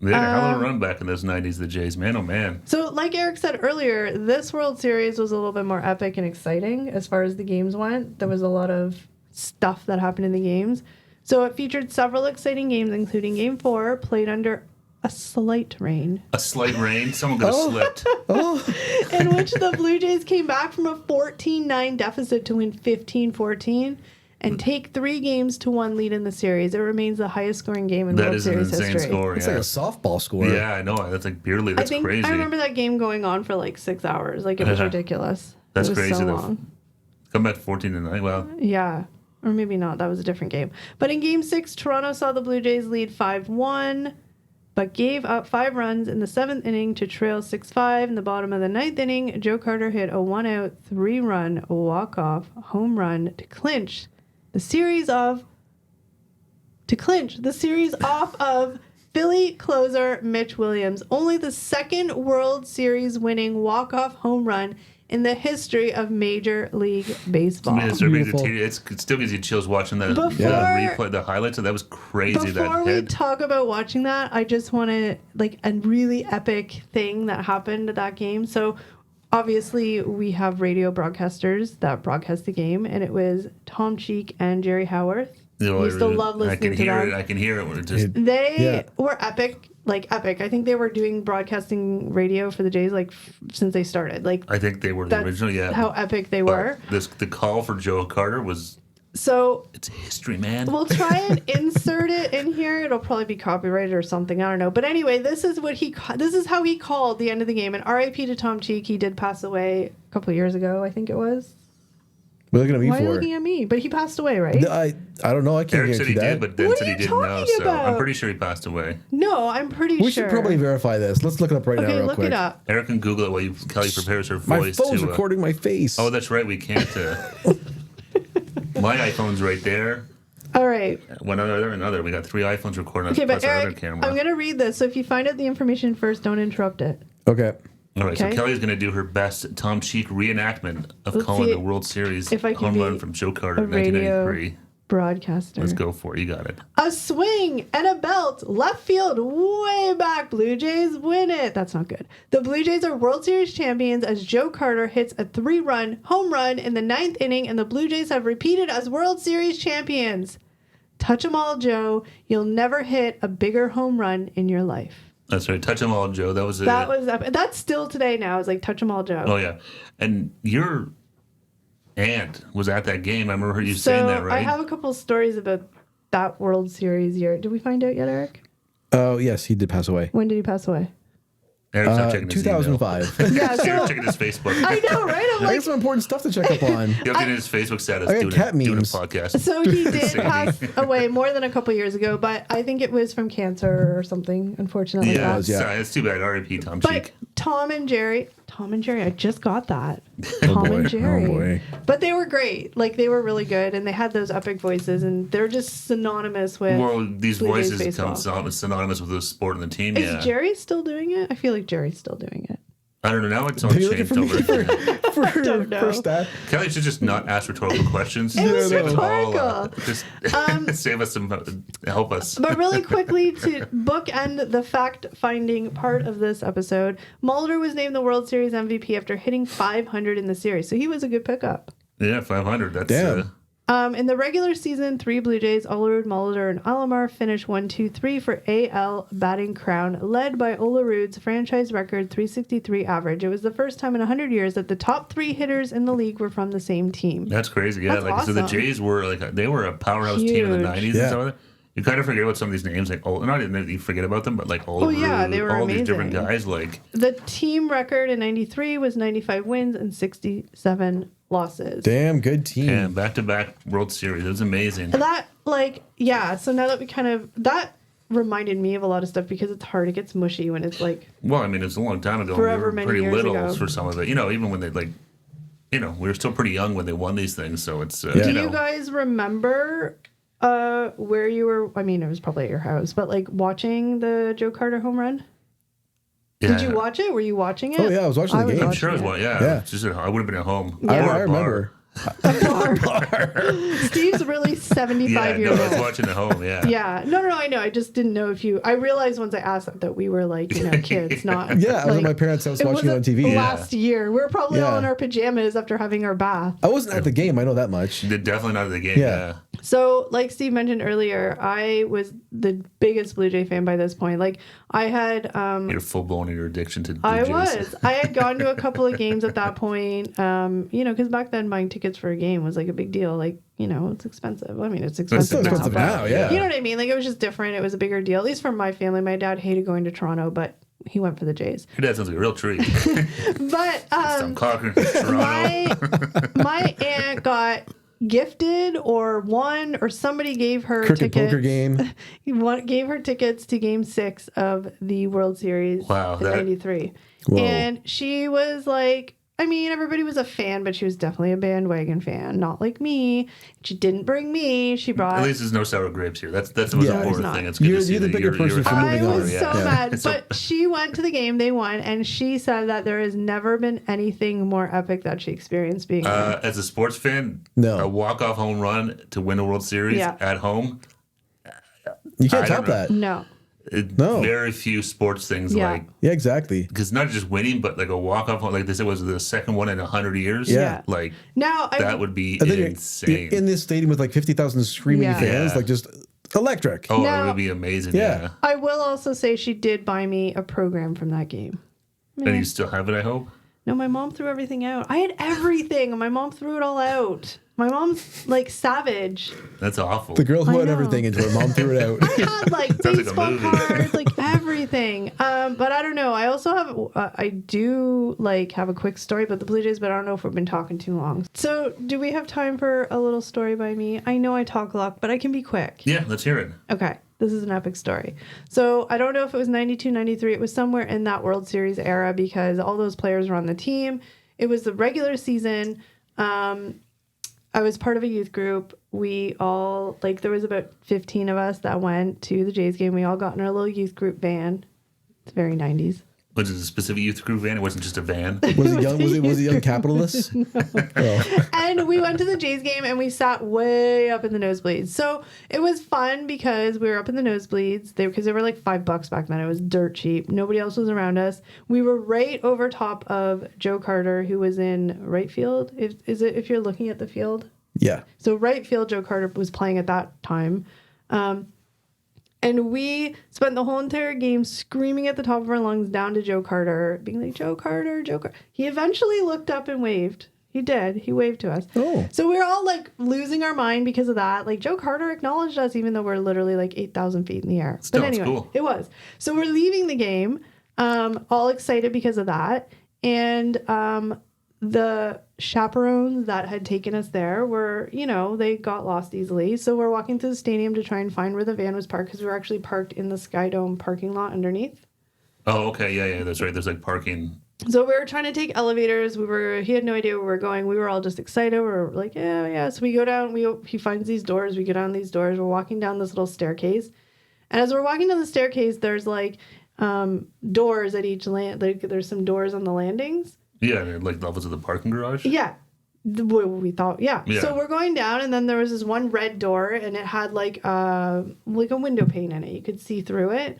They had a hell of a run back in those 90s, the Jays. Man, oh man. So like Eric said earlier, this World Series was a little bit more epic and exciting as far as the games went. There was a lot of stuff that happened in the games. So it featured several exciting games, including Game 4, played under a slight rain. A slight rain? Someone could have slipped. In which the Blue Jays came back from a 14-9 deficit to win 15-14 and take 3 games to 1 lead in the series. It remains the highest scoring game in That World is an Series insane history. score, It's yeah. like a softball score. Yeah, I know. That's like beerly. That's crazy. I remember that game going on for like 6 hours. Like, it was ridiculous. That's it was crazy, so though. long. Come back 14-9. Well, Yeah. Or maybe not. That was a different game. But in Game 6, Toronto saw the Blue Jays lead 5-1, but gave up 5 runs in the 7th inning to trail 6-5. In the bottom of the 9th inning, Joe Carter hit a 1-out, 3-run walk-off home run to clinch the series off of Philly closer Mitch Williams. Only the 2nd World Series winning walk-off home run in the history of Major League Baseball. it still gives you chills watching that replay, the highlights. That was crazy. Before we talk about watching that, I just want to, like, a really epic thing that happened at that game. So, obviously, we have radio broadcasters that broadcast the game, and it was Tom Cheek and Jerry Howarth. I used to love listening to them. I can hear it. When it They were epic. Like, epic. I think they were doing broadcasting radio for the Jays, like, since they started. Like, I think they were the original, yeah. How epic they were. The call for Joe Carter was... So... It's history, man. We'll try and insert it in here. It'll probably be copyrighted or something. I don't know. But anyway, this is how he called the end of the game. And R.I.P. to Tom Cheek. He did pass away a couple of years ago, I think it was. What are you looking at me Why are you for? looking at me? But he passed away, right? No, I don't know. I can't Eric said guarantee he that. did, but then What said are he you didn't know. talking So about? I'm pretty sure he passed away. No, I'm pretty sure. We should probably verify this. Let's look it up right now Okay, real look quick. it up. Eric can Google it while Kelly prepares her My voice. phone's recording my face. Oh, that's right. We can't. My iPhone's right there. All right. One other, another. We got 3 iPhones recording us Okay, but plus our other Eric, camera. I'm going to read this. So if you find out the information first, don't interrupt it. Okay. All right, Okay. so Kelly's going to do her best Tom Cheek reenactment of Let's calling see the World Series if I can home be run from Joe Carter a in radio 1993. broadcaster. Let's go for it. You got it. A swing and a belt, left field, way back. Blue Jays win it. That's not good. The Blue Jays are World Series champions as Joe Carter hits a 3-run home run in the 9th inning, and the Blue Jays have repeated as World Series champions. Touch 'em all, Joe. You'll never hit a bigger home run in your life. That's right. Touch 'em all, Joe. That was it. That's still today now. It's like touch 'em all, Joe. Oh, yeah. And your aunt was at that game. I remember you saying that, right? I have a couple stories about that World Series year. Did we find out yet, Eric? Oh, yes, he did pass away. When did he pass away? Eric's not checking his 2005. Yeah, email. so Eric's checking his Facebook. I know, right? I'm I like, got some important stuff to check up on. He updated his Facebook status I got cat doing a memes. podcast. so he did Same. pass away more than a couple years ago, but I think it was from cancer or something, unfortunately. Yeah, was, yeah. sorry, it's too bad. R.I.P. Tom But Cheek. Tom and Jerry, I just got that. Oh, Tom boy. and Jerry. Oh, boy. But they were great. Like, they were really good, and they had those epic voices, and they're just synonymous with. Well, these Blue Jays voices baseball. come synonymous with the sport and the team. Is Yeah, Jerry still doing it? I feel like Jerry's still doing it. I don't know. Now it's all Are you looking changed for me over. don't know. for stat? Kelly should just not ask rhetorical questions. It was Save us all, rhetorical. just save us some, help us. But really quickly, to bookend the fact-finding part of this episode, Mulder was named the World Series MVP after hitting 500 in the series, so he was a good pickup. Yeah, 500. That's Damn. In the regular season, 3 Blue Jays, Olerud, Mulder, and Alomar finished 1-2-3 for AL batting crown, led by Olerud's franchise record 363 average. It was the first time in 100 years that the top 3 hitters in the league were from the same team. That's crazy. Yeah, That's so the awesome. Jays were they were a powerhouse team in the Huge. 90s Yeah. and stuff like that. You kind of forget about some of these names, like not that you forget about them, but like all yeah, they were all these different amazing. guys. Like The team record in 93 was 95 wins and 67 losses. Damn, good team. and back-to-back World Series. It was amazing. That, so now that we that reminded me of a lot of stuff because it's hard. It gets mushy when it's like, Well, I mean, it's a long time ago. Forever we were many pretty years little ago. for some of it. You know, even when they we were still pretty young when they won these things, so it's Yeah. Do you guys remember where you were? I mean, it was probably at your house, but like watching the Joe Carter home run. yeah. Did you watch it? Were you watching it? Oh yeah, I was watching the game. I'm sure it was watching one. Yeah, Yeah. It's just I would have been at home. Yeah. Or I a bar. remember. Steve's really 75 Yeah, years I was old. watching at home. Yeah. Yeah. No, I know. I just didn't know if you. I realized once I asked that we were like, kids, not. Yeah, I was at like, my parents' house it watching it on wasn't TV. last year. We were probably all Yeah. in our pajamas after having our bath. I wasn't at the game. I know that much. They're definitely not at the game. Yeah. Yeah. So, like Steve mentioned earlier, I was the biggest Blue Jay fan by this point. Like, I had. You're full blown in your addiction to Blue I Jays. was. I had gone to a couple of games at that point. Because back then buying tickets for a game was like a big deal. Like, it's expensive. I mean, it's expensive, still expensive now. now, yeah. You know what I mean? Like, it was just different. It was a bigger deal, at least for my family. My dad hated going to Toronto, but he went for the Jays. Your dad sounds like a real treat. But Some cocker, Toronto. my aunt got gifted or won or somebody gave her Cricket tickets. poker game. Gave her tickets to Game 6 of the World Series Wow, in that- '93. Whoa. And she was like, I mean, everybody was a fan, but she was definitely a bandwagon fan, not like me. She didn't bring me. She brought. At least there's no sour grapes here. That's the most Yeah. important There's thing. not. It's good You're to see the that bigger person for I moving on. was so Yeah. mad, So- but she went to the game. They won, and she said that there has never been anything more epic that she experienced being there. As a sports fan, No. a walk-off home run to win a World Series Yeah. at home, You can't I top don't know. that. No, No. very few sports things Yeah. like, Yeah, exactly. because not just winning, but like a walk-off home, like they said was the second one in 100 years. Yeah. Like now that would be And then insane. you're in this stadium with like 50,000 screaming Yeah. fans, Yeah. like just electric. oh, Now- it would be amazing. Yeah. Yeah. I will also say she did buy me a program from that game. And you still have it, I hope. No, my mom threw everything out. I had everything, and my mom threw it all out. My mom's like savage. That's awful. The girl who I had know. everything into her mom threw it out. I had like Sounds like a baseball movie. cards, like everything. But I don't know. I also have, I do like have a quick story about the Blue Jays, but I don't know if we've been talking too long. So, do we have time for a little story by me? I know I talk a lot, but I can be quick. Yeah, let's hear it. Okay, this is an epic story. So I don't know if it was 92, 93. It was somewhere in that World Series era because all those players were on the team. It was the regular season. I was part of a youth group. We all, like, there was about 15 of us that went to the Jays game. We all got in our little youth group van. It's very 90s. Was it a specific youth group van? It wasn't just a van. Was it young? Was it young capitalists? Oh. And we went to the Jays game and we sat way up in the nosebleeds. So it was fun because we were up in the nosebleeds. Because they were like $5 back then. It was dirt cheap. Nobody else was around us. We were right over top of Joe Carter, who was in right field. If you're looking at the field? Yeah. So right field, Joe Carter was playing at that time. And we spent the whole entire game screaming at the top of our lungs down to Joe Carter, being like, Joe Carter, Joe Carter. He eventually looked up and waved. He did. He waved to us. Oh. So we were all like losing our mind because of that. Like Joe Carter acknowledged us even though we're literally like 8,000 feet in the air. Still, but it's anyway, cool. it was. So we're leaving the game, all excited because of that. And the chaperones that had taken us there were, they got lost easily. So we're walking through the stadium to try and find where the van was parked because we were actually parked in the Sky Dome parking lot underneath. Oh, okay. Yeah, that's right. There's like parking. So we were trying to take elevators. He had no idea where we were going. We were all just excited. We were like, yeah. So we go down. He finds these doors. We go down these doors. We're walking down this little staircase. And as we're walking down the staircase, there's like doors at each like there's some doors on the landings. Yeah, and it, like levels of the parking garage. Yeah. We thought, yeah. Yeah. So we're going down, and then there was this one red door, and it had like a window pane in it. You could see through it.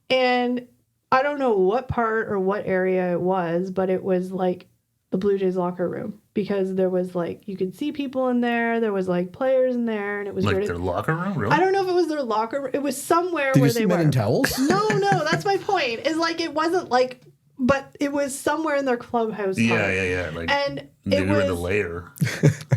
And I don't know what part or what area it was, but it was like the Blue Jays locker room because there was like, you could see people in there. There was like players in there, and it was Like weird. their locker room, really? I don't know if it was their locker room. It was somewhere Did where you they see were. men in towels? No, that's my point. Is like, it wasn't like, but it was somewhere in their clubhouse. Yeah, part. yeah. Like And they it were in the was, layer.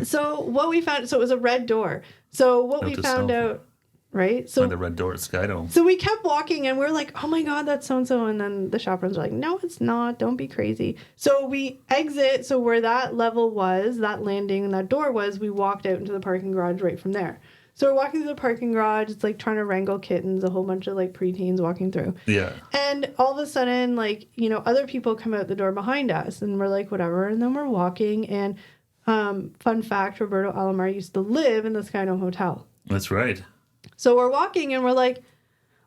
so what we found, so it was a red door. So what Note we to found self. out, right? By So the red door at Sky Dome. so we kept walking and we are like, oh my God, that's so-and-so. And then the chaperones were like, no, it's not. Don't be crazy. So we exit. So where that level was, that landing and that door was, we walked out into the parking garage right from there. So we're walking through the parking garage. It's like trying to wrangle kittens, a whole bunch of like preteens walking through. Yeah. And all of a sudden, like, other people come out the door behind us and we're like, whatever. And then we're walking and fun fact, Roberto Alomar used to live in the Skydome Hotel. That's right. So we're walking and we're like,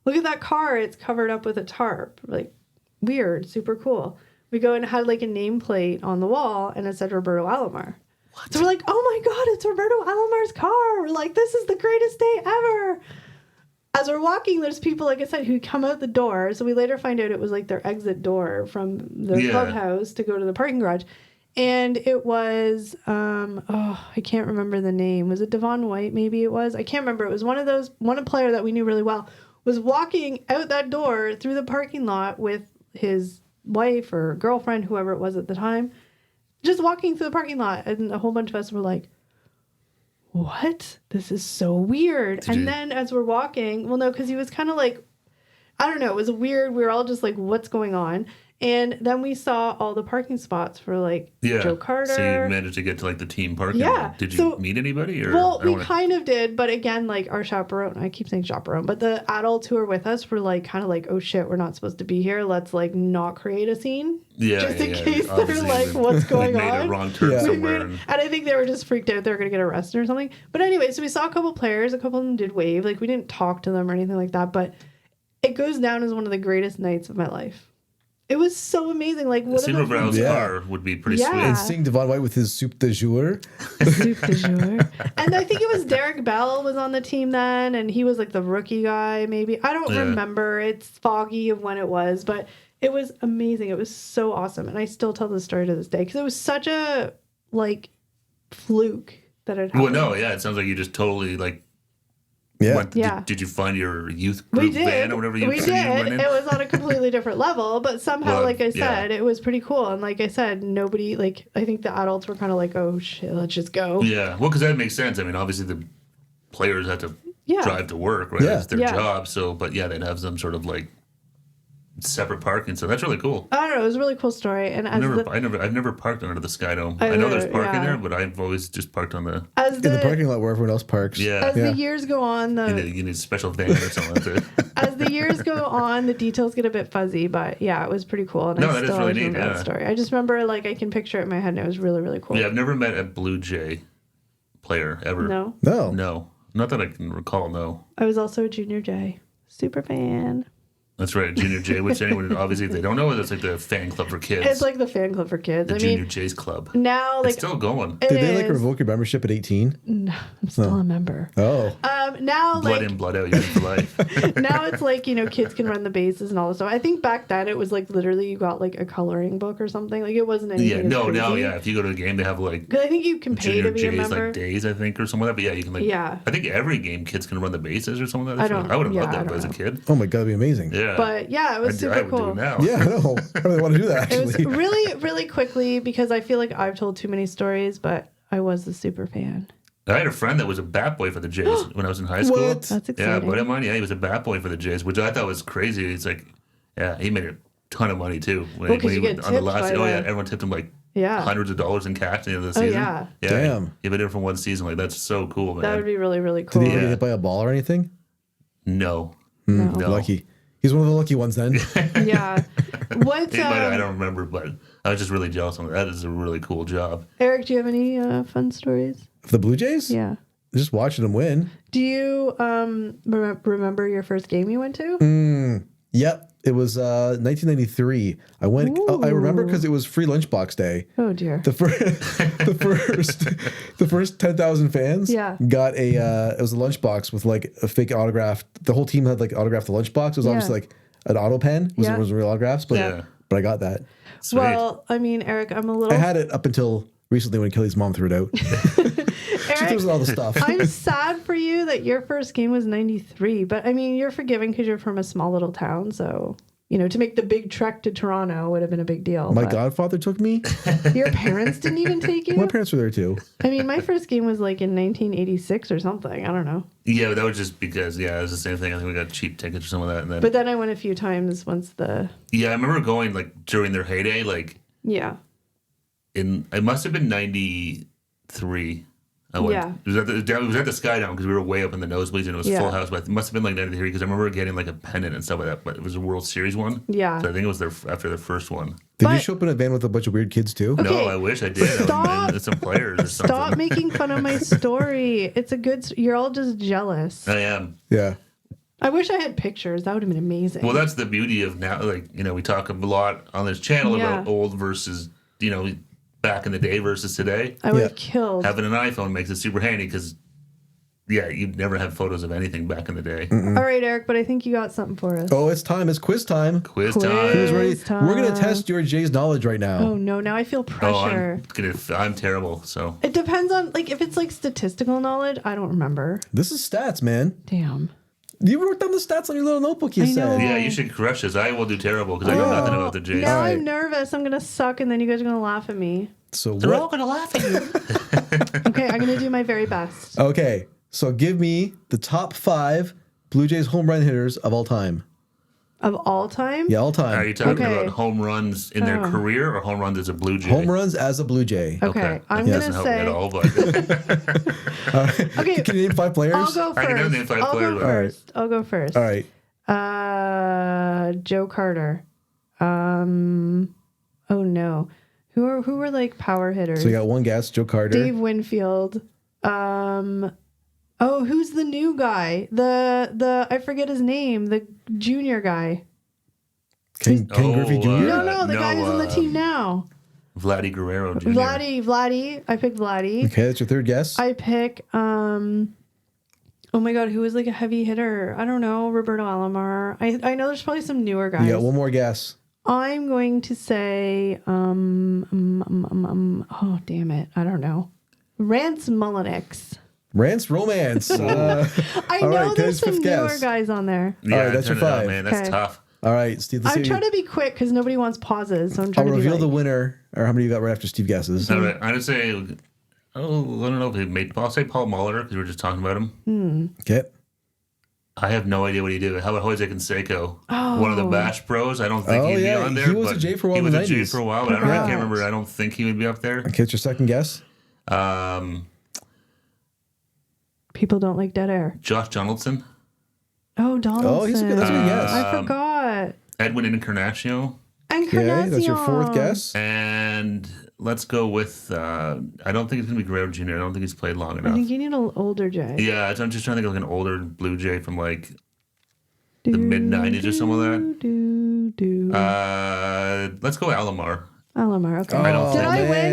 look at that car. It's covered up with a tarp. Like, weird, super cool. We go and had like a nameplate on the wall and it said Roberto Alomar. What? So we're like, oh my God, it's Roberto Alomar's car. We're like, this is the greatest day ever. As we're walking, there's people, like I said, who come out the door. So we later find out it was like their exit door from the clubhouse to go to the parking garage. And it was, I can't remember the name. Was it Devon White? Maybe it was. I can't remember. It was one player that we knew really well was walking out that door through the parking lot with his wife or girlfriend, whoever it was at the time, just walking through the parking lot. And a whole bunch of us were like, what? This is so weird. Then as we're walking, well, no, because he was kind of like, I don't know, it was weird. We were all just like, what's going on? And then we saw all the parking spots for like Joe Carter. So you managed to get to like the team parking. Yeah. Did you meet anybody? Or well, we kind of did, but again, like our chaperone, I keep saying chaperone, but the adults who were with us were like kind of like, oh shit, we're not supposed to be here. Let's like not create a scene. Yeah. Just in case they're like, what's going on? Made a wrong turn somewhere. And I think they were just freaked out they were going to get arrested or something. But anyway, so we saw a couple players. A couple of them did wave. Like we didn't talk to them or anything like that, but it goes down as one of the greatest nights of my life. It was so amazing. Like, what Seeing Brown's car would be pretty sweet. And seeing Devon White with his soup de jour. Soup de jour. And I think it was Derek Bell was on the team then, and he was like the rookie guy, maybe. I don't remember. It's foggy of when it was, but it was amazing. It was so awesome. And I still tell the story to this day because it was such a, like, fluke that it happened. Well, no, yeah. It sounds like you just totally, like, Did you find your youth group van or whatever you We did. went in? It was on a completely different level, but somehow, like I said, it was pretty cool. And like I said, nobody, like, I think the adults were kind of like, oh shit, let's just go. Yeah. Well, because that makes sense. I mean, obviously the players have to drive to work, right? Yeah. It's their job. So, but yeah, they'd have some sort of like separate parking. So that's really cool. I don't know. It was a really cool story. And I've never parked under the Skydome. I know there's parking there, but I've always just parked on the in the parking lot where everyone else parks. Yeah. As the years go on, you need a special van or something like that. As the years go on, the details get a bit fuzzy, but yeah, it was pretty cool. And that is really neat. That story. I just remember, like, I can picture it in my head, and it was really, really cool. Yeah, I've never met a Blue Jay player ever. No. Not that I can recall. No. I was also a Junior J super fan. That's right, Junior J, which anyone, obviously, if they don't know, that's like the fan club for kids. It's like the fan club for kids. The Junior J's club. Now, like, it's still going. Did they like revoke your membership at 18? No, I'm still a member. Oh. Now, blood like, in, blood out, you're in for life. Now it's like, kids can run the bases and all this stuff. I think back then it was like literally you got like a coloring book or something. Like it wasn't anything. Yeah, no, now, if you go to a game, they have like. Because I think you can pay to be a member. Like days, I think, or something like that. But yeah, you can like. Yeah. I think every game kids can run the bases or something like that. I would have loved that as a kid. Oh my God, that'd be amazing. Yeah. But yeah, it was super I would cool. do it now. Yeah, I know. I really want to do that, actually. It was really, really quickly because I feel like I've told too many stories, but I was a super fan. I had a friend that was a bat boy for the Jays when I was in high school. What? That's exciting. Yeah, a buddy of mine, he was a bat boy for the Jays, which I thought was crazy. It's like, he made a ton of money too. Because you get tipped by everyone tipped him like hundreds of dollars in cash at the end of the season. Yeah. Damn. He been there for one season. Like, that's so cool, man. That would be really, really cool. Did he get hit by a ball or anything? No. No. Lucky. He's one of the lucky ones then. Yeah. What? I don't remember, but I was just really jealous of him. That is a really cool job. Eric, do you have any fun stories? For the Blue Jays? Yeah. Just watching them win. Do you remember your first game you went to? Yep. It was 1993. I went. I remember because it was free lunchbox day. Oh dear. The first 10,000 fans. Got it was a lunchbox with like a fake autograph. The whole team had like autographed the lunchbox. It was obviously like an auto pen. It wasn't real autographs, but I got that. Sweet. Well, I mean, Eric, I'm a little. I had it up until recently when Kelly's mom threw it out. She throws all the stuff. I'm sad for you that your first game was 93, but I mean, you're forgiven because you're from a small little town, so to make the big trek to Toronto would have been a big deal. My godfather took me. Your parents didn't even take you? My parents were there too. I mean, my first game was like in 1986 or something. I don't know. Yeah, but that was just because, it was the same thing. I think we got cheap tickets or something like that. But then I went a few times once the... Yeah, I remember going like during their heyday, like... Yeah. It must have been 93. I went. Yeah. It was at the Skydome because we were way up in the nosebleeds and it was full house. But it must have been like 93 because I remember getting like a pennant and stuff like that. But it was a World Series one. Yeah. So I think it was after their first one. Did you show up in a van with a bunch of weird kids too? Okay. No, I wish I did. Stop. Some players or something. Stop making fun of my story. It's a good. You're all just jealous. I am. Yeah. I wish I had pictures. That would have been amazing. Well, that's the beauty of now. Like, we talk a lot on this channel about old versus, back in the day versus today. I would have killed. Having an iPhone makes it super handy because, you'd never have photos of anything back in the day. All right, Eric, but I think you got something for us. Oh, it's time. It's quiz time. Quiz time. Who's ready? Time. We're going to test your Jay's knowledge right now. Oh, no. Now I feel pressure. I'm terrible, so. It depends on, if it's statistical knowledge, I don't remember. This is stats, man. Damn. You wrote down the stats on your little notebook, you said. Yeah, you should crush this. I will do terrible because I know nothing about the Jays. Now I'm nervous. I'm going to suck, and then you guys are going to laugh at me. So They're all going to laugh at you. Okay, I'm going to do my very best. Okay, so give me the top 5 Blue Jays home run hitters of all time. Of all time? Yeah, all time. Are you talking about home runs in their career or home runs as a Blue Jay? Home runs as a Blue Jay. Okay, I'm going to say... At all, but... Okay, can you name 5 players? I'll go first. I can name 5 players. I'll go first. All right. Joe Carter. Oh no. Who are power hitters? So you got one guess, Joe Carter. Dave Winfield. Who's the new guy? The I forget his name. The junior guy. Ken Griffey Jr.? No, the guy who's on the team now. Vladdy Guerrero Jr. Vladdy. I picked Vladdy. Okay, that's your third guess. I pick oh my god, who is a heavy hitter? I don't know. Roberto Alomar. I know there's probably some newer guys. You got one more guess. I'm going to say oh damn it. I don't know. Rance Mullenix. Rance Romance. I know there's some newer guys on there. Yeah, all right, that's your 5. Man, that's tough. All right, Steve. I'm trying to be quick because nobody wants pauses. So I'm trying I'll to reveal the winner, or how many you got right after Steve guesses. All right, I'm going to say, I don't know if he made, I'll say Paul Muller because we were just talking about him. Okay. I have no idea what he did. How about Jose Canseco? One of the Bash Pros. I don't think he'd be on there. He was a J for a while. He was a J for a while, but I can't remember. I don't think he would be up there. Okay, it's your second guess. People don't like dead air. Josh Donaldson. Oh, Donaldson. Oh, that's a good guess. I forgot. Edwin Encarnacio. Okay, that's your 4th guess. And let's go with, I don't think it's going to be Guerrero Jr. I don't think he's played long enough. I think you need an older Jay. Yeah, I'm just trying to think of an older Blue Jay from the mid-90s or some of that. Let's go Alomar. Alomar, okay.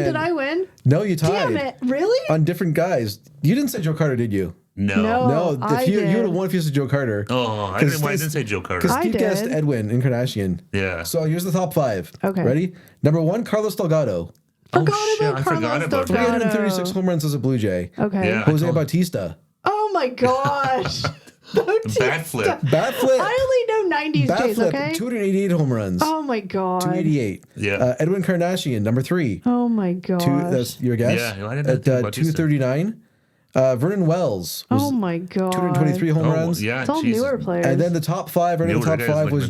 Did I win? No, you tied. Damn it, really? On different guys. You didn't say Joe Carter, did you? No. If you would have won if you said Joe Carter. Oh, I didn't say Joe Carter. Because Steve guessed Edwin Encarnacion. Yeah. So here's the top 5. Okay. Ready? Number 1, Carlos Delgado. I forgot about 336 home runs as a Blue Jay. Okay. Yeah, Jose Bautista. Oh my gosh. Bat flip. I only know 90s Bat Jays, flip, okay? 288 home runs. Oh my god. 288. Yeah. Edwin Encarnacion, number 3. Oh my god. That's your guess? Yeah, I didn't think At about 239. Vernon Wells was oh my god. 223 home runs. Yeah, it's all newer players. And then the top 5, right in the top 5 was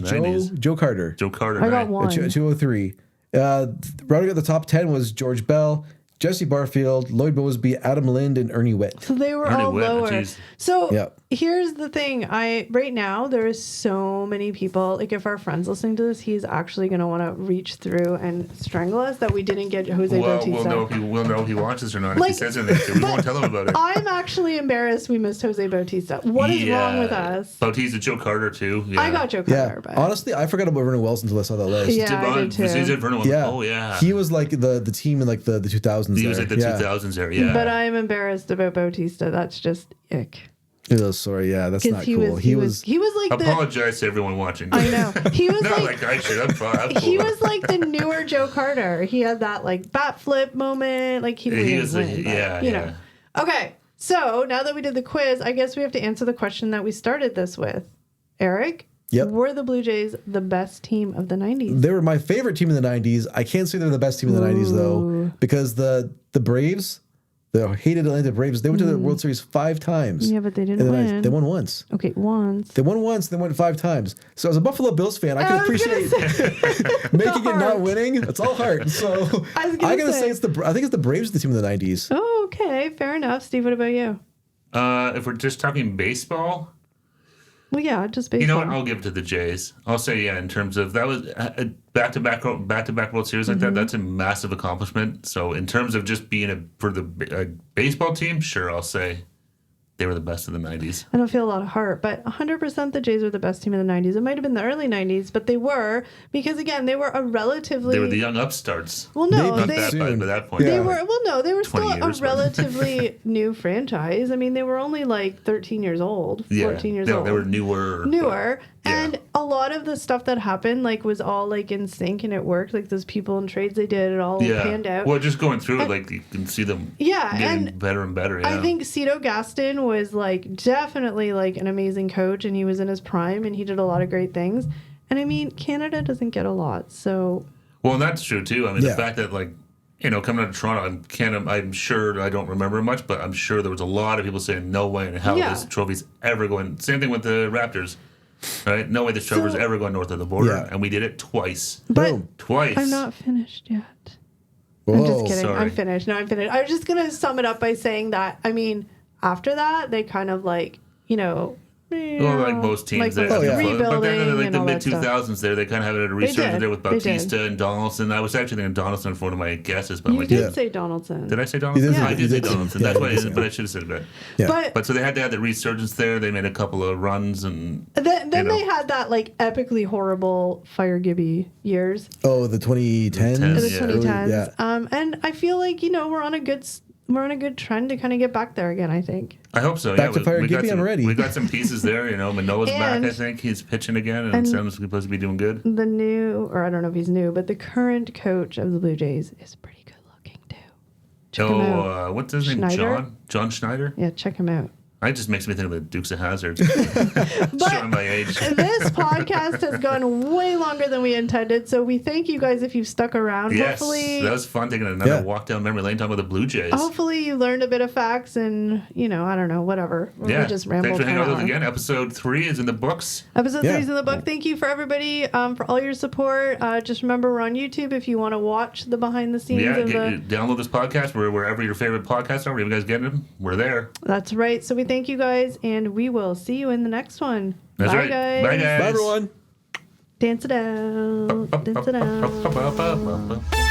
Joe Carter. Joe Carter. I got one. 203. Rounding out the top 10 was George Bell, Jesse Barfield, Lloyd Mosby, Adam Lind, and Ernie Witt. So they were all lower. So here's the thing. Right now there is so many people. If our friend's listening to this, he's actually going to want to reach through and strangle us that we didn't get Jose Bautista. We'll know if he watches or not. If he says anything, we won't tell him about it. I'm actually embarrassed we missed Jose Bautista. What is wrong with us? Bautista, Joe Carter too. Yeah. I got Joe Carter. But honestly, I forgot about Vernon Wells until I saw that list. Yeah, I did too. Oh yeah. He was the team in the 2000s. He was the 2000s era. Yeah. But I'm embarrassed about Bautista. That's just ick. Oh, sorry. Yeah, that's not cool. He was Apologize to everyone watching. I know. He was not like I should. I'm cool. He was like the newer Joe Carter. He had that bat flip moment. He was win. Okay, so now that we did the quiz, I guess we have to answer the question that we started this with. Eric? Yep. Were the Blue Jays the best team of the 90s? They were my favorite team in the 90s. I can't say they're the best team in the 90s, though, because the Braves, the hated Atlanta Braves, they went to the World Series 5 times. Yeah, but they didn't win. They won once. Okay, once. They won once, they won 5 times. So as a Buffalo Bills fan, I can appreciate making it not winning. It's all heart. So I'm going to say I think it's the Braves, the team of the 90s. Oh, okay. Fair enough. Steve, what about you? If we're just talking baseball... Well, yeah, just baseball. You know what? I'll give it to the Jays. I'll say, yeah, in terms of that was a back-to-back World Series like that. That's a massive accomplishment. So in terms of just being for the baseball team, sure, I'll say they were the best of the 90s. I don't feel a lot of heart, but 100% the Jays were the best team in the 90s. It might have been the early 90s, but they were, because again, they were a relatively... They were the young upstarts. Well, no, by that point. They were, well, no, they were still a relatively new franchise. I mean, they were only like 13 years old, 14 years old. They were newer. And a lot of the stuff that happened, like, was all, like, in sync, and it worked. Like, those people and trades they did, it all panned out. Well, just going through it, like, you can see them getting better and better. Yeah. I think Cito Gaston was, like, definitely, like, an amazing coach, and he was in his prime, and he did a lot of great things. And, I mean, Canada doesn't get a lot, so... Well, and that's true, too. I mean, the fact that, like, you know, coming out of Toronto, I'm sure, I don't remember much, but I'm sure there was a lot of people saying, no way in hell this trophy's ever going... Same thing with the Raptors. Right? No way this trophy's ever going north of the border, and we did it twice. But twice. I'm not finished yet. Whoa, I'm just kidding. Sorry. I'm finished. No, I'm finished. I was just going to sum it up by saying that, I mean, after that, they kind of like, you know... Well, like most teams, like rebuilding, but then in like and the all mid that 2000s, they kind of had a resurgence there with Bautista and Donaldson. I was actually thinking Donaldson for one of my guesses, but you did say Donaldson. Did I say Donaldson? Yeah. I did say Donaldson. That's why, but I should have said it better. Yeah. But so they had to have the resurgence there. They made a couple of runs, and then they had that like epically horrible Fire Gibby years. Oh, the 2010s. The 2010s. Yeah. And I feel like we're on a good trend to kind of get back there again, I think. I hope so. Back to Fire Gibby, I'm ready. We got some pieces there. Manoah's back, I think. He's pitching again, and sounds supposed to be doing good. The new, or I don't know if he's new, but the current coach of the Blue Jays is pretty good looking, too. Check him out. What's his name? John Schneider? Yeah, check him out. It just makes me think of the Dukes of Hazzard. Showing my age. This podcast has gone way longer than we intended, so we thank you guys if you've stuck around. Yes, hopefully, that was fun taking another walk down memory lane talking about the Blue Jays. Hopefully you learned a bit of facts and, I don't know, whatever. We just rambled. Thanks for hanging out with us again. Episode 3 is in the books. Episode 3 is in the book. Thank you for everybody for all your support. Just remember, we're on YouTube if you want to watch the behind the scenes. Download this podcast wherever your favorite podcasts are. Wherever you guys get them, we're there. That's right. So we thank you guys, and we will see you in the next one. That's Bye, right. guys. Bye, guys. Bye, everyone. Dance it out. Dance it out.